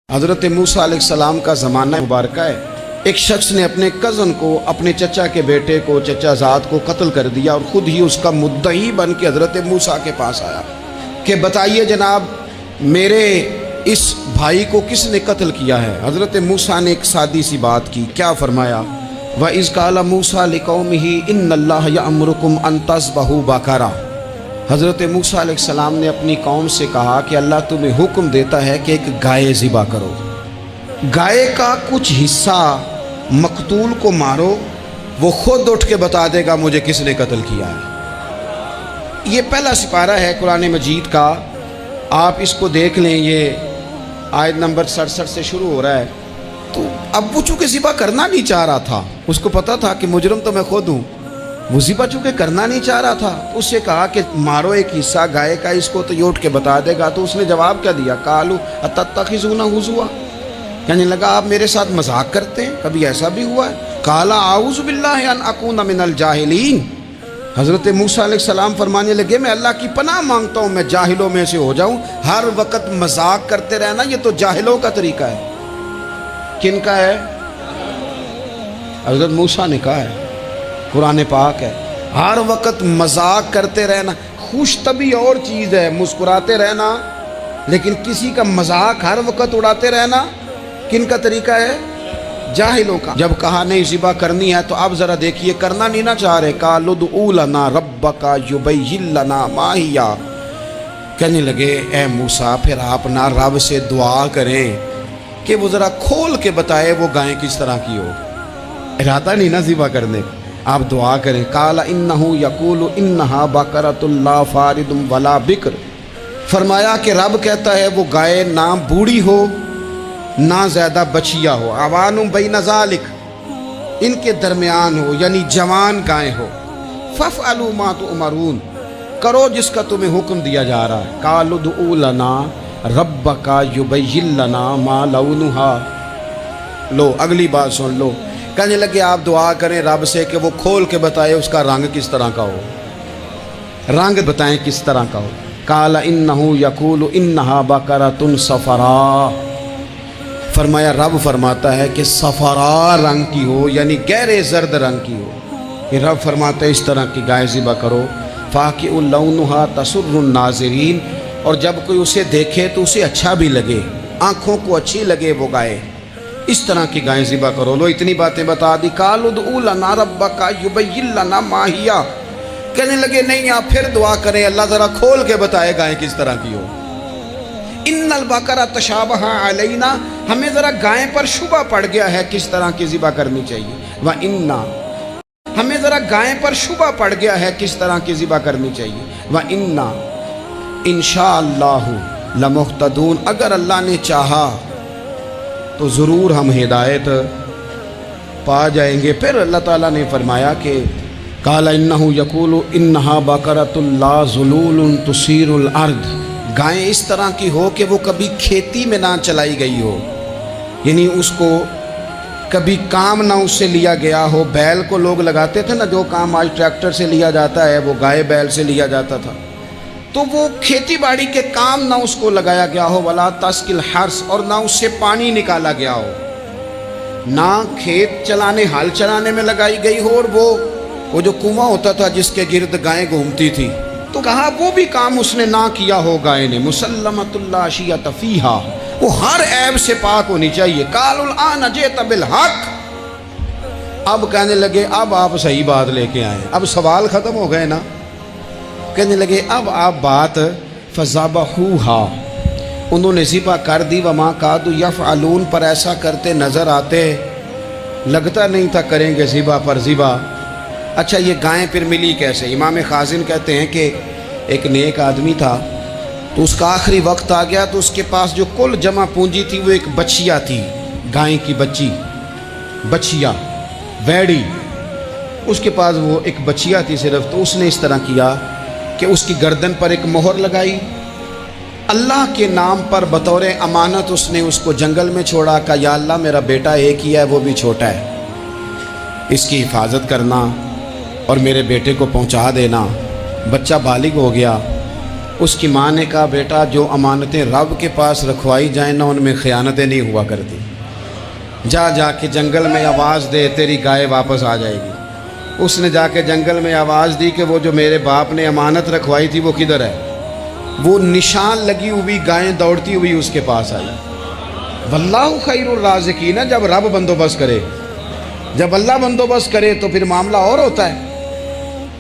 حضرت موسیٰ علیہ السلام کا زمانہ مبارکہ ہے۔ ایک شخص نے اپنے کزن کو، اپنے چچا کے بیٹے کو، چچا زاد کو قتل کر دیا اور خود ہی اس کا مدعی بن کے حضرت موسیٰ کے پاس آیا کہ بتائیے جناب میرے اس بھائی کو کس نے قتل کیا ہے؟ حضرت موسیٰ نے ایک سادی سی بات کی، کیا فرمایا؟ وَإِذْ قَالَ مُوسَىٰ لِقَوْمِهِ إِنَّ اللَّهَ يَأْمُرُكُمْ أَن تَذْبَحُوا بَقَرَةً۔ حضرت موسیٰ علیہ السلام نے اپنی قوم سے کہا کہ اللہ تمہیں حکم دیتا ہے کہ ایک گائے ذبح کرو، گائے کا کچھ حصہ مقتول کو مارو، وہ خود اٹھ کے بتا دے گا مجھے کس نے قتل کیا ہے۔ یہ پہلا سپارہ ہے قرآن مجید کا، آپ اس کو دیکھ لیں، یہ آیت نمبر 67 سے شروع ہو رہا ہے۔ تو اب وہ چونکہ ذبح کرنا نہیں چاہ رہا تھا، اس کو پتا تھا کہ مجرم تو میں خود ہوں، وہ ذبح چونکہ کرنا نہیں چاہ رہا تھا، اس سے کہا کہ مارو ایک حصہ گائے کا، اس کو تو یہ اٹھ کے بتا دے گا۔ تو اس نے جواب کیا دیا؟ قالوا اتتخذون ہزوا، یعنی لگا آپ میرے ساتھ مذاق کرتے ہیں، کبھی ایسا بھی ہوا ہے؟ قال اعوذ باللہ ان اکون من الجاہلین، حضرت موسیٰ علیہ السلام فرمانے لگے میں اللہ کی پناہ مانگتا ہوں میں جاہلوں میں سے ہو جاؤں۔ ہر وقت مذاق کرتے رہنا یہ تو جاہلوں کا طریقہ ہے۔ کن کا ہے؟ حضرت موسیٰ نے کہا ہے، قرآن پاک ہے، ہر وقت مذاق کرتے رہنا۔ خوش طبعی اور چیز ہے، مسکراتے رہنا، لیکن کسی کا مذاق ہر وقت اڑاتے رہنا کن کا طریقہ ہے؟ جاہلوں کا۔ جب کہا نہیں ذبح کرنی ہے تو اب ذرا دیکھیے، کرنا نہیں نہ چاہ رہے، قالوا ادع لنا ربک یبین لنا ما ہی، کہنے لگے اے موسیٰ پھر آپ نہ رب سے دعا کریں کہ وہ ذرا کھول کے بتائے وہ گائیں کس طرح کی ہو، ارادہ نہیں نہ ذبح کرنے، آپ دعا کریں۔ قال انہ یقول انہا بقرۃ لا فارض ولا بکر، فرمایا کہ رب کہتا ہے وہ گائے نہ بوڑھی ہو نہ زیادہ بچیا ہو، عوان بین ذالک، ان کے درمیان ہو، یعنی جوان گائے ہو۔ فافعلوا ما تؤمرون، کرو جس کا تمہیں حکم دیا جا رہا ہے۔ قالوا ادع لنا ربک یبین لنا ما لونھا، لو اگلی بات سن لو، کہنے لگے آپ دعا کریں رب سے کہ وہ کھول کے بتائے اس کا رنگ کس طرح کا ہو، رنگ بتائیں کس طرح کا ہو۔ قال انہ یقول انہا بقرۃ صفراء، فرمایا رب فرماتا ہے کہ صفراء رنگ کی ہو، یعنی گہرے زرد رنگ کی ہو۔ یہ رب فرماتا ہے اس طرح کی گائے ذبح کرو۔ فاقع لونھا تسر الناظرین، اور جب کوئی اسے دیکھے تو اسے اچھا بھی لگے، آنکھوں کو اچھی لگے وہ گائے، اس طرح کی گائیں ذبح کرو۔ لو اتنی باتیں بتا دی۔ قالوا ادع لنا ربک یبین لنا ما ہی، کہنے لگے نہیں آپ پھر دعا کریں اللہ ذرا کھول کے بتائے گائیں کس طرح کی ہو۔ ان البقرہ تشابہ علینا، ہمیں ذرا گائیں پر شبہ پڑ گیا ہے کس طرح کی ذبح کرنی چاہیے۔ وَإِنَّا، ہمیں ذرا گائیں پر شبہ پڑ گیا ہے کس طرح کی ذبح کرنی چاہیے۔ وَإِنَّا انشاءاللہ لمہتدون، اگر اللہ نے چاہا تو ضرور ہم ہدایت پا جائیں گے۔ پھر اللہ تعالیٰ نے فرمایا کہ قال انہ یقول انہا بقرۃ لا ذلول تثیر الارض، گائیں اس طرح کی ہو کہ وہ کبھی کھیتی میں نہ چلائی گئی ہو، یعنی اس کو کبھی کام نہ اس سے لیا گیا ہو۔ بیل کو لوگ لگاتے تھے نا، جو کام آج ٹریکٹر سے لیا جاتا ہے وہ گائے بیل سے لیا جاتا تھا، تو وہ کھیتی باڑی کے کام نہ اس کو لگایا گیا ہو۔ ولا تسقی الحرث، اور نہ اس سے پانی نکالا گیا ہو، نہ کھیت چلانے ہل چلانے میں لگائی گئی ہو، اور وہ جو کنواں ہوتا تھا جس کے گرد گائیں گھومتی تھی، تو کہا وہ بھی کام اس نے نہ کیا ہو گائے نے۔ مسلمۃ لا شیۃ فیہا، وہ ہر عیب سے پاک ہونی چاہیے۔ قالوا الآن جئت بالحق، اب کہنے لگے اب آپ صحیح بات لے کے آئے، اب سوال ختم ہو گئے نا، کہنے لگے اب آپ بات فذبحوہا، انہوں نے ذبح کر دی۔ وما کادوا یفعلون، پر ایسا کرتے نظر آتے، لگتا نہیں تھا کریں گے ذبح پر ذبح۔ اچھا یہ گائیں پھر ملی کیسے؟ امام خازن کہتے ہیں کہ ایک نیک آدمی تھا، تو اس کا آخری وقت آ گیا تو اس کے پاس جو کل جمع پونجی تھی وہ ایک بچیا تھی، گائیں کی بچی، بچیا ویڑی، اس کے پاس وہ ایک بچیا تھی صرف۔ تو اس نے اس طرح کیا کہ اس کی گردن پر ایک مہر لگائی، اللہ کے نام پر بطور امانت اس نے اس کو جنگل میں چھوڑا، کہا یا اللہ میرا بیٹا ایک ہی ہے وہ بھی چھوٹا ہے، اس کی حفاظت کرنا اور میرے بیٹے کو پہنچا دینا۔ بچہ بالغ ہو گیا، اس کی ماں نے کہا بیٹا جو امانتیں رب کے پاس رکھوائی جائیں نا ان میں خیانتیں نہیں ہوا کرتی، جا جا کے جنگل میں آواز دے تیری گائے واپس آ جائے گی۔ اس نے جا کے جنگل میں آواز دی کہ وہ جو میرے باپ نے امانت رکھوائی تھی وہ کدھر ہے؟ وہ نشان لگی ہوئی گائیں دوڑتی ہوئی اس کے پاس آئی۔ واللہ خیر الرازقین، جب رب بندوبست کرے، جب اللہ بندوبست کرے تو پھر معاملہ اور ہوتا ہے۔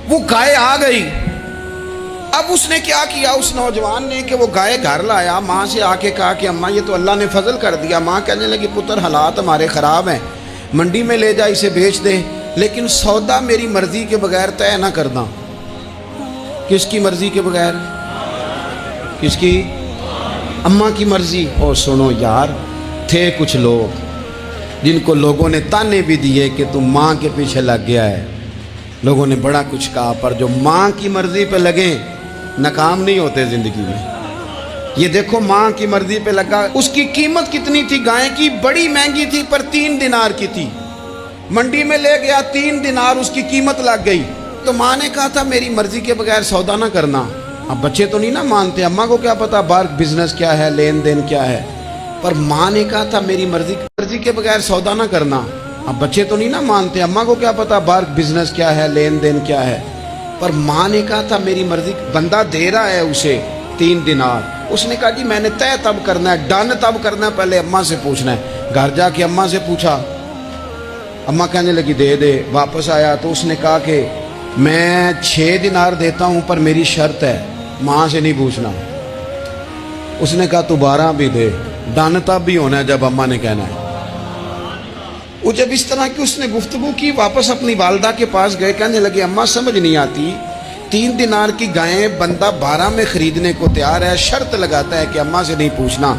وہ گائے آ گئی۔ اب اس نے کیا کیا اس نوجوان نے کہ وہ گائے گھر لایا، ماں سے آ کے کہا کہ اماں یہ تو اللہ نے فضل کر دیا۔ ماں کہنے لگی پتر حالات ہمارے خراب ہیں، منڈی میں لے جا اسے بیچ دے، لیکن سودا میری مرضی کے بغیر طے نہ کرنا۔ کس کی مرضی کے بغیر؟ کس کی؟ اماں کی مرضی۔ اور سنو یار، تھے کچھ لوگ جن کو لوگوں نے تانے بھی دیے کہ تم ماں کے پیچھے لگ گیا ہے، لوگوں نے بڑا کچھ کہا، پر جو ماں کی مرضی پہ لگیں ناکام نہیں ہوتے زندگی میں۔ یہ دیکھو ماں کی مرضی پہ لگا۔ اس کی قیمت کتنی تھی گائے کی؟ بڑی مہنگی تھی، پر 3 دینار کی تھی۔ منڈی میں لے گیا، 3 دینار اس کی قیمت لگ گئی۔ تو ماں نے کہا تھا میری مرضی کے بغیر سودا نہ کرنا۔ اب بچے تو نہیں نہ مانتے، اماں کو کیا پتا باہر بزنس کیا ہے، لین دین کیا ہے، پر ماں نے کہا تھا میری مرضی کے بغیر سودا نہ کرنا۔ اب بچے تو نہیں نہ مانتے، اماں کو کیا پتا باہر بزنس کیا ہے، لین دین کیا ہے، پر ماں نے کہا تھا میری مرضی۔ بندہ دے رہا ہے اسے 3 دینار، اس نے کہا جی میں نے طے تب کرنا ہے، ڈن تب کرنا ہے، پہلے اماں سے پوچھنا ہے۔ گھر جا کے اماں سے پوچھا، اماں کہنے لگی دے دے۔ واپس آیا تو اس نے کہا کہ میں 6 دینار دیتا ہوں پر میری شرط ہے، ماں سے نہیں پوچھنا۔ اس نے کہا تو 12 بھی دے، ڈن تب بھی ہونا ہے جب اماں نے کہنا ہے۔ وہ جب اس طرح کی اس نے گفتگو کی، واپس اپنی والدہ کے پاس گئے، کہنے لگے اماں سمجھ نہیں آتی، 3 دینار کی گائیں بندہ 12 میں خریدنے کو تیار ہے، شرط لگاتا ہے کہ اماں سے نہیں پوچھنا۔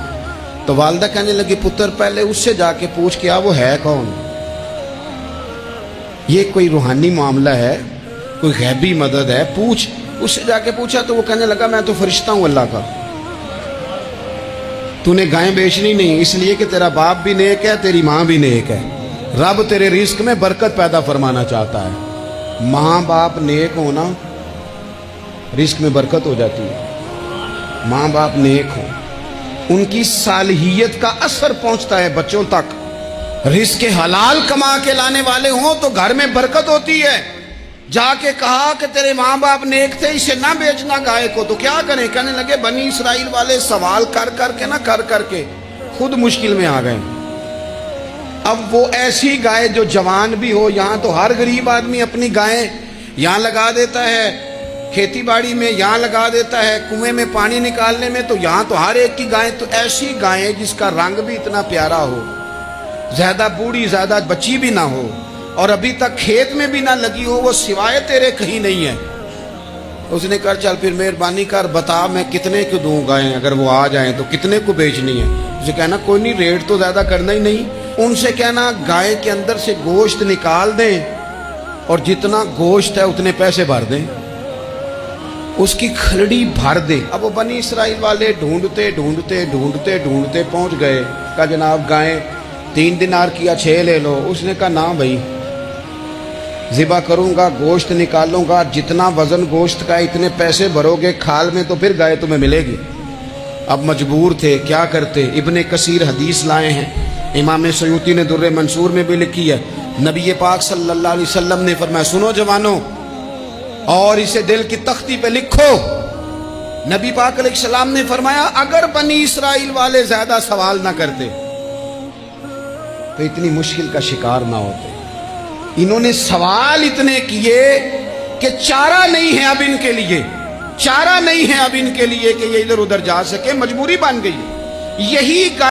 تو والدہ کہنے لگی پتر پہلے اس سے جا کے پوچھ کیا وہ ہے کون؟ یہ کوئی روحانی معاملہ ہے، کوئی غیبی مدد ہے، پوچھ۔ اس سے جا کے پوچھا تو وہ کہنے لگا میں تو فرشتہ ہوں اللہ کا، تو نے گائیں بیچنی نہیں، اس لیے کہ تیرا باپ بھی نیک ہے، تیری ماں بھی نیک ہے، رب تیرے رزق میں برکت پیدا فرمانا چاہتا ہے۔ ماں باپ نیک ہونا رزق میں برکت ہو جاتی ہے۔ ماں باپ نیک ہو، ان کی صالحیت کا اثر پہنچتا ہے بچوں تک۔ رزق حلال کما کے لانے والے ہوں تو گھر میں برکت ہوتی ہے۔ جا کے کہا کہ تیرے ماں باپ نیک تھے، اسے نہ بیچنا گائے کو، تو کیا کریں؟ کہنے لگے بنی اسرائیل والے سوال کر کے خود مشکل میں آ گئے۔ اب وہ ایسی گائے جو جوان بھی ہو، یہاں تو ہر غریب آدمی اپنی گائیں یہاں لگا دیتا ہے، کھیتی باڑی میں یہاں لگا دیتا ہے، کنویں میں پانی نکالنے میں، تو یہاں تو ہر ایک کی گائیں، تو ایسی گائیں جس کا رنگ بھی اتنا پیارا ہو، زیادہ بوڑھی زیادہ بچی بھی نہ ہو، اور ابھی تک کھیت میں بھی نہ لگی ہو، وہ سوائے تیرے کہیں نہیں ہے۔ اس نے کہا چل پھر مہربانی کر بتا میں کتنے کو دوں گائیں، اگر وہ آ جائیں تو کتنے کو بیچنی ہے؟ اسے کہنا کوئی نہیں، ریٹ تو زیادہ کرنا ہی نہیں، ان سے کہنا گائے کے اندر سے گوشت نکال دیں اور جتنا گوشت ہے اتنے پیسے بھر دیں، اس کی کھلڑی بھر دیں۔ اب وہ بنی اسرائیل والے ڈھونڈتے پہنچ گئے، کہا جناب گائیں 3 دینار کی 6 لے لو۔ اس نے کہا نہ بھائی، ذبح کروں گا، گوشت نکالوں گا، جتنا وزن گوشت کا اتنے پیسے بھرو گے کھال میں تو پھر گائے تمہیں ملے گی۔ اب مجبور تھے، کیا کرتے؟ ابن کثیر حدیث لائے ہیں، امام سیوطی نے در منصور میں بھی لکھی ہے، نبی پاک صلی اللہ علیہ وسلم نے فرمایا سنو جوانوں، اور اسے دل کی تختی پہ لکھو، نبی پاک علیہ السلام نے فرمایا اگر بنی اسرائیل والے زیادہ سوال نہ کرتے تو اتنی مشکل کا شکار نہ ہوتے۔ انہوں نے سوال اتنے کیے کہ چارہ نہیں ہے اب ان کے لیے، چارہ نہیں ہے اب ان کے لیے کہ یہ ادھر ادھر جا سکے، مجبوری بن گئی۔ یہی